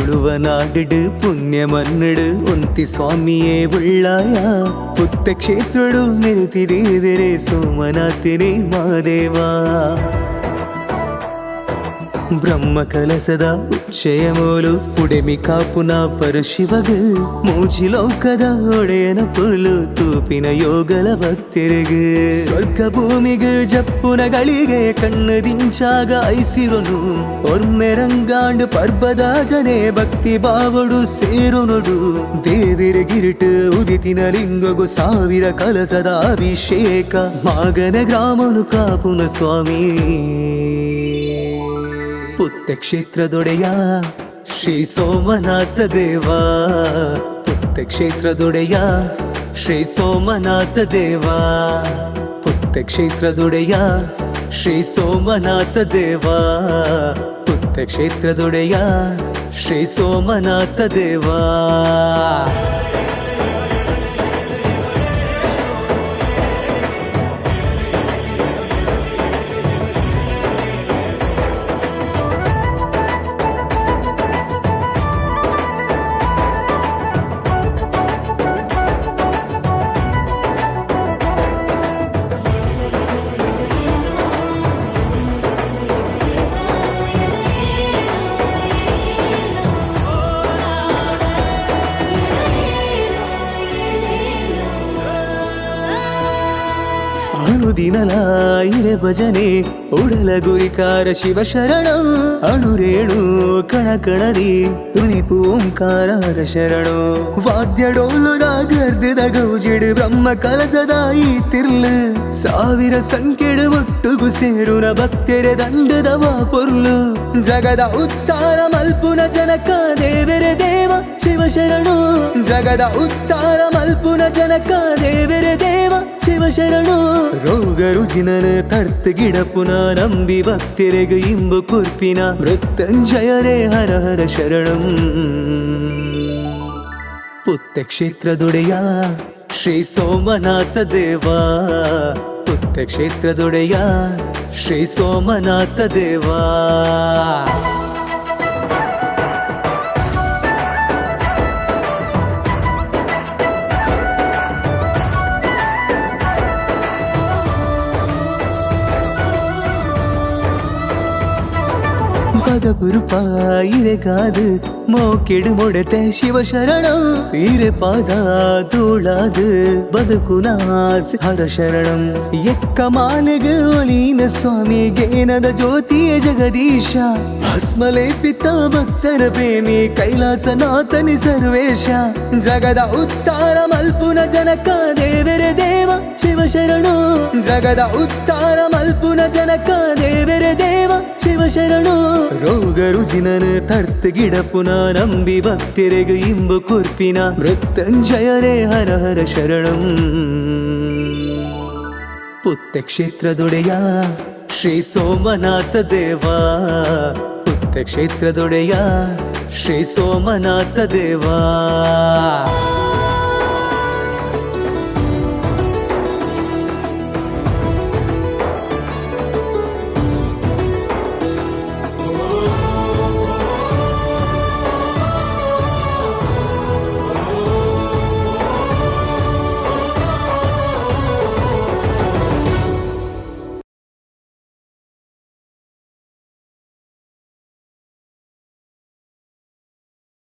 தொழுவ நாடு புண்ணிய மன்னடு ஒந்தி சுவாமியே உள்ளாய புத்த ಕ್ಷೇತ್ರಡು ನೆನಪಿದೇವರೆ ಸೋಮನಾಥನೇ ಮಾದೇವಾ ಬ್ರಹ್ಮ ಕಲಸದ ಉಚ್ಚಯ ಮೂಲು ಉಡೆಮಿ ಕಾಪುನ ಪರಶಿವಗ ಮೂಜಿ ಲೋಕದ ಒಡೆಯನ ಪೊರ್ಲು ತೂಪಿನ ಯೋಗಲ ಭಕ್ತರಿಗೆ ಸ್ವರ್ಗ ಭೂಮಿಗೆ ಜಪ್ಪುನಗಳಿಗೆ ಕಣ್ಣು ದಿಂಚಾಗ ಐಸಿರೋನು ಒರ್ಮೆ ರಂಗಾಂಡು ಪರ್ಬದ ಜನೆ ಭಕ್ತಿ ಬಾವಡು ಸೇರುನೊಡು ದೇವಿರ ಗಿರಿಟ ಉದಿತಿನ ಲಿಂಗಗು ಸಾವಿರ ಕಲಸದ ಅಭಿಷೇಕ ಮಾಗನ ಗ್ರಾಮನು ಕಾಪುನ ಸ್ವಾಮಿ ಪುತ್ತ ಕ್ಷೇತ್ರದೊಡೆಯ ಶ್ರೀ ಸೋಮನಾಥ ದೇವಾ ಪುತ್ತ ಕ್ಷೇತ್ರದೊಡೆಯ ಶ್ರೀ ಸೋಮನಾಥ ದೇವಾ ಪುತ್ತ ಕ್ಷೇತ್ರದೊಡೆಯ ಶ್ರೀ ಸೋಮನಾಥ ದೇವಾ ಪುತ್ತ ಕ್ಷೇತ್ರದೊಡೆಯ ಶ್ರೀ ಸೋಮನಾಥ ದೇವಾ ಅನುದಿನಲಾಯಿರೆ ಭಜನೆ ಉಡಲ ಗುರಿಕಾರ ಶಿವ ಶರಣ ಅಣುರೇಣು ಕಣಕಣದಿ ತುನಿಪು ಓಂಕಾರದ ಶರಣು ವಾದ್ಯ ಡೋಲುದ ಗರ್ದದ ಗೌಜಿಡು ಬ್ರಹ್ಮ ಕಲಸದ ಈ ತಿರ್ಲು ಸಾವಿರ ಸಂಖ್ಯೆಡು ಒಟ್ಟುಗು ಸೇರುನ ಭಕ್ತರೆ ದಂಡದವ ಪೊರ್ಲು ಜಗದ ಉತ್ತಾರ ಮಲ್ಪುನ ಜನಕ ದೇವರೆ ದೇವ ಶಿವ ಶರಣು ಜಗದ ಉತ್ತಾರ ಮಲ್ಪುನ ಜನಕ ದೇವರೆ ದೇವ ಶಿವ ಶರಣು ರೋಗ ರುಜಿನನ ತರ್ತ ಗಿಡಪುನ ನಂಬಿ ಭಕ್ತರೆಗೆ ಇಂಬು ಕುರ್ಪಿನ ಮೃತ್ಯುಂಜಯರೇ ಹರ ಹರ ಶರಣಂ ಪುತ್ತ ಕ್ಷೇತ್ರದೊಡೆಯ ಶ್ರೀ ಸೋಮನಾಥ ದೇವಾ ಪುತ್ತ ಕ್ಷೇತ್ರದೊಡೆಯ ಶ್ರೀ ಸೋಮನಾಥ ದೇವಾ ಪದಪುರುಪಾಯಿರೆ ಕಾದು ಮೋಕೆಡು ಮೊಡತೆ ಶಿವ ಶರಣ ಈರೆ ಪಾದ ತೋಳಾದು ಬದುಕುನ ಹರ ಶರಣಂ ಎಕ್ಕ ಮಾಲೆಗ ಒಲೀನ ಸ್ವಾಮಿ ಗೇನದ ಜ್ಯೋತಿಯ ಜಗದೀಶ ಭಸ್ಮಲೇಪಿತ ಭಕ್ತರ ಪ್ರೇಮಿ ಕೈಲಾಸನಾಥನಿ ಸರ್ವೇಶ ಜಗದ ಉತ್ತಾರ ಮಲ್ಪುನ ಜನಕ ದೇವರೆ ದೇವ ಶಿವ ಶರಣು ಜಗದ ಉತ್ತಾರ ಮಲ್ಪುನ ಜನಕ ದೇವರೆ ದೇವ ಶಿವ ಶರಣು ರೋಗ ರುಜಿನನ ತರ್ತ ಗಿಡಪುನ ನಂಬಿ ಭಕ್ತರೆಗೆ ಇಂಬು ಕುರ್ಪಿನ ಮೃತ್ಯುಂಜಯರೇ ಹರ ಹರ ಶರಣಂ ಪುತ್ತ ಕ್ಷೇತ್ರದೊಡೆಯ ಶ್ರೀ ಸೋಮನಾಥ ದೇವಾ ಪುತ್ತ ಕ್ಷೇತ್ರದೊಡೆಯ ಶ್ರೀ ಸೋಮನಾಥ ದೇವಾ